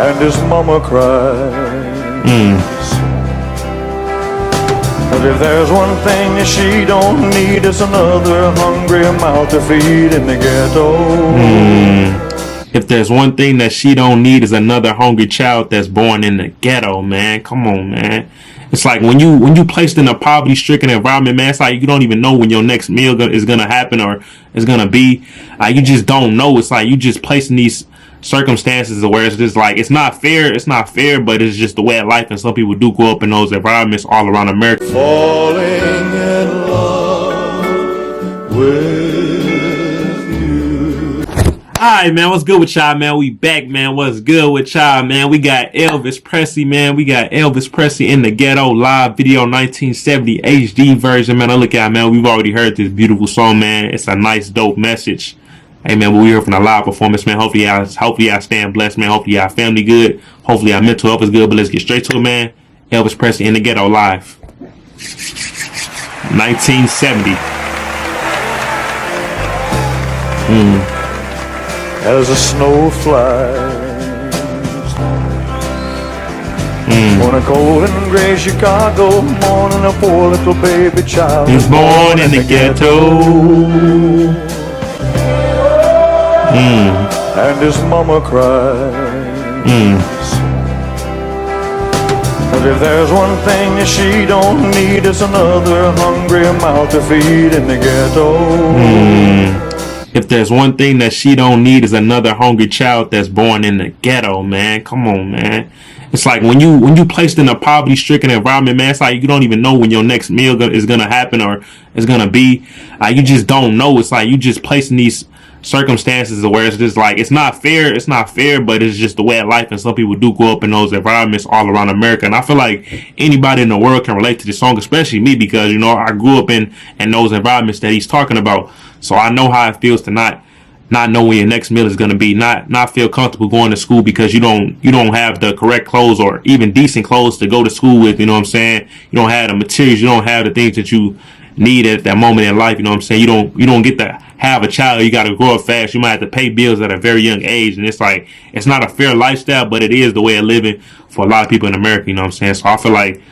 and his mama cries. But if there's one thing that she don't need, it's another hungry mouth to feed in the ghetto. If there's one thing that she don't need is another hungry child that's born in the ghetto, man. Come on, man. It's like when you placed in a poverty-stricken environment, man. It's like you don't even know when your next meal is gonna happen or is gonna be. You just don't know. It's like you just placed in these circumstances where it's just like it's not fair. It's not fair, but it's just the way of life. And some people do grow up in those environments all around America. Falling in love with. Alright, man, what's good with y'all, man? We back, man. What's good with y'all, man? We got Elvis Presley, man. We got Elvis Presley in the Ghetto live video 1970 HD version, man. Look at, man, we've already heard this beautiful song, man. It's a nice, dope message. Hey, man, we heard from the live performance, man. Hopefully y'all staying blessed, man. Hopefully y'all family good. Hopefully y'all mental health is good. But let's get straight to it, man. Elvis Presley in the Ghetto live 1970. As the snow flies on a cold and gray Chicago morning, a poor little baby child is born in the ghetto. And his mama cries. But if there's one thing that she don't need, it's another hungry mouth to feed in the ghetto. If there's one thing that she don't need is another hungry child that's born in the ghetto, man. Come on, man. It's like when you placed in a poverty-stricken environment, man. It's like you don't even know when your next meal is gonna happen or is gonna be. You just don't know. It's like you just placed in these circumstances where it's just like it's not fair. It's not fair, but it's just the way of life. And some people do grow up in those environments all around America. And I feel like anybody in the world can relate to this song, especially me, because you know I grew up in those environments that he's talking about. So I know how it feels to not know when your next meal is going to be, not feel comfortable going to school because you don't have the correct clothes or even decent clothes to go to school with. You know what I'm saying? You don't have the materials. You don't have the things that you need at that moment in life. You know what I'm saying? You don't get to have a child. You got to grow up fast. You might have to pay bills at a very young age, and it's like it's not a fair lifestyle, but it is the way of living for a lot of people in America. You know what I'm saying? So I feel like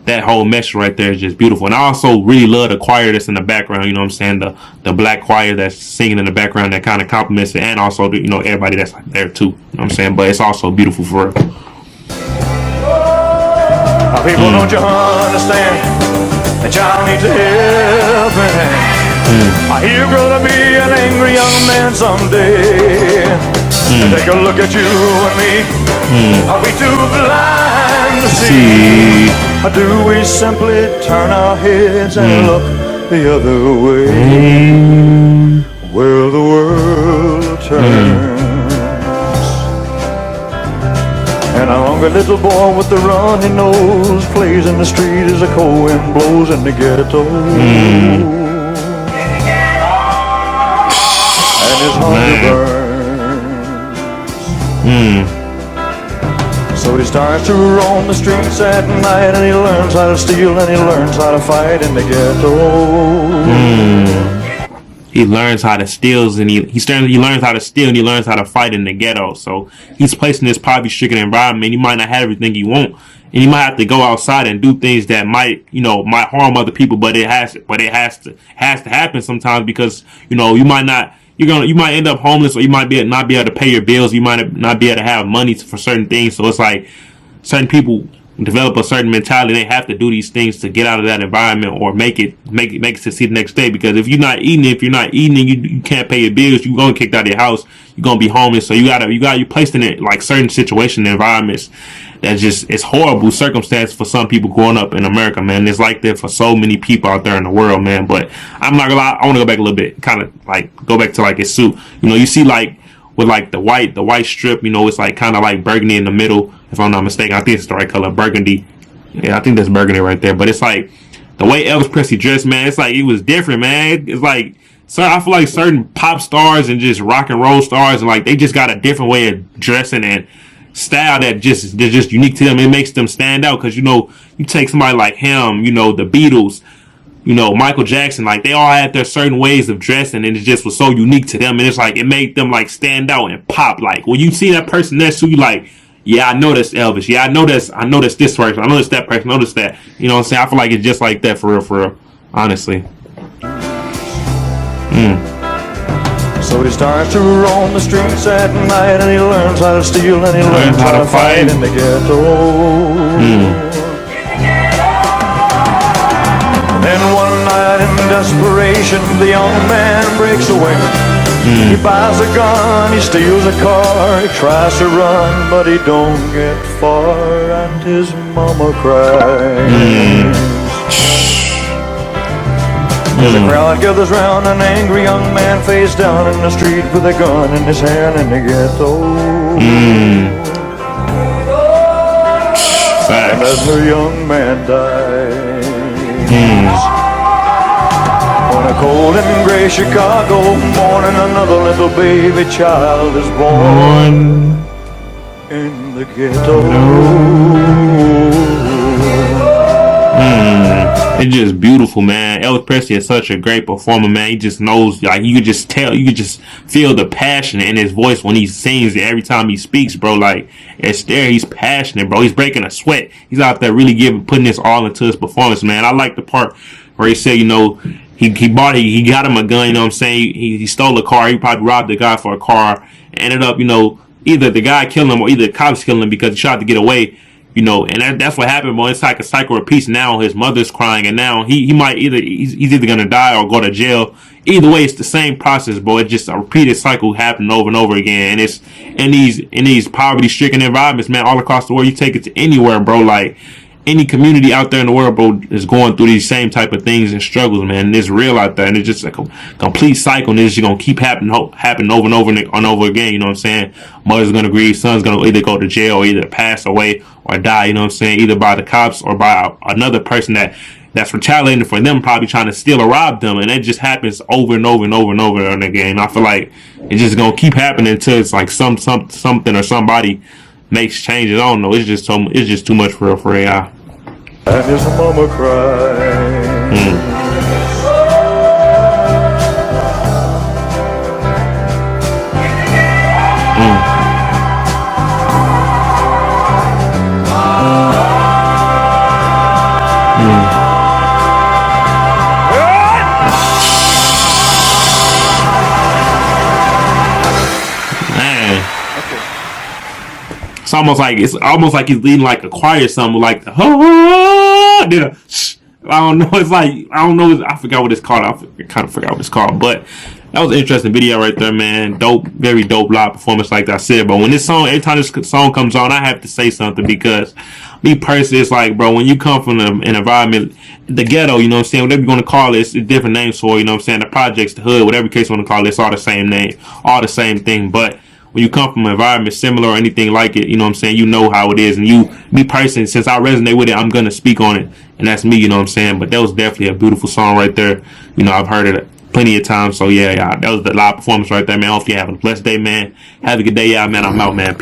that whole message right there is just beautiful. And I also really love the choir that's in the background. You know what I'm saying? The black choir that's singing in the background that kind of compliments it, and also the, everybody that's there too. You know what I'm saying? But it's also beautiful for real. People, don't you understand that y'all need to help me? You're gonna be an angry young man someday. Take a look at you and me. Are we too blind to see? Or do we simply turn our heads and look the other way? Where the world turns. And a hungry little boy with the runny nose plays in the street as the cold wind blows in the ghetto. And his hunger burns. So he starts to roam the streets at night, and he learns how to steal, and he learns how to fight in the ghetto. He learns how to steal, and he learns how to steal, and he learns how to fight in the ghetto. So he's placed in this poverty-stricken environment. He might not have everything he wants, and he might have to go outside and do things that might harm other people. But it has to happen sometimes because you might not. You might end up homeless, or you might not be able to pay your bills. You might not be able to have money for certain things. So it's like certain people develop a certain mentality. They have to do these things to get out of that environment or make it succeed the next day. Because if you're not eating, you can't pay your bills. You're gonna get kicked out of your house. You're gonna be homeless. So you placed in it like certain situations, environments that's just it's horrible circumstance for some people growing up in America, man. It's like that for so many people out there in the world, man. But I'm not gonna lie, I want to go back a little bit, kind of like go back to like his suit. You see like with like the white strip, it's like kind of like burgundy in the middle. If I'm not mistaken, I think it's the right color, burgundy. Yeah, I think that's burgundy right there. But it's like the way Elvis Presley dressed, man. It's like it was different, man. It's like I feel like certain pop stars and just rock and roll stars, and like they just got a different way of dressing and style that just unique to them. It makes them stand out because you take somebody like him, the Beatles, Michael Jackson, like they all had their certain ways of dressing, and it just was so unique to them, and it's like it made them like stand out and pop. Like when you see that person next to you, like yeah, I know that's Elvis. Yeah, I know that's this person. I know that's that person. I know that's that. You know what I'm saying? I feel like it's just like that for real, honestly. So he starts to roam the streets at night, and he learns how to steal, and he learns how to fight in the ghetto. And then one night in desperation, the young man breaks away. He buys a gun, he steals a car, he tries to run, but he don't get far, and his mama cries. As the crowd gathers round, an angry young man face down in the street with a gun in his hand in the ghetto. And as the young man dies, on a cold and gray Chicago morning, another little baby child is born in the ghetto. It's just beautiful, man. Elvis Presley is such a great performer, man. He just knows, like, you could just tell, you could just feel the passion in his voice when he sings it every time he speaks, bro. Like, it's there, he's passionate, bro. He's breaking a sweat. He's out there really putting this all into his performance, man. I like the part where he said, you know, he got him a gun, you know what I'm saying? He stole a car. He probably robbed the guy for a car. Ended up, you know, either the guy killed him or either the cops killed him because he tried to get away. You know, and that's what happened, boy. It's like a cycle repeats. Now his mother's crying, and now he might he's either gonna die or go to jail. Either way, it's the same process, boy. It's just a repeated cycle happening over and over again. And it's in these poverty-stricken environments, man, all across the world. You take it to anywhere, bro. Like any community out there in the world, bro, is going through these same type of things and struggles, man. And it's real out there, and it's just a complete cycle, and it's just gonna keep happening over and over and over again. You know what I'm saying? Mother's gonna grieve, son's gonna either go to jail or either pass away or die. You know what I'm saying? Either by the cops or by another person that's retaliating for them, probably trying to steal or rob them, and it just happens over and over and over and over again. I feel like it's just gonna keep happening until it's like something or somebody makes changes. I don't know. It's just too much for AI. And his mama cries. It's almost like he's leading like a choir or something, like the I don't know. It's like I don't know. I forgot what it's called. I kind of forgot what it's called. But that was an interesting video right there, man. Dope, very dope live performance, like I said. But when every time this song comes on, I have to say something because me personally, it's like, bro, when you come from an environment, the ghetto, you know what I'm saying, whatever you're gonna call it, it's different names for, you know what I'm saying, the projects, the hood, whatever case you want to call it, it's all the same name, all the same thing. But when you come from an environment similar or anything like it, you know what I'm saying, you know how it is. And me personally, since I resonate with it, I'm going to speak on it. And that's me, you know what I'm saying. But that was definitely a beautiful song right there. You know, I've heard it plenty of times. So, yeah, that was the live performance right there, man. Hopefully you have a blessed day, man. Have a good day, y'all, man. I'm out, man.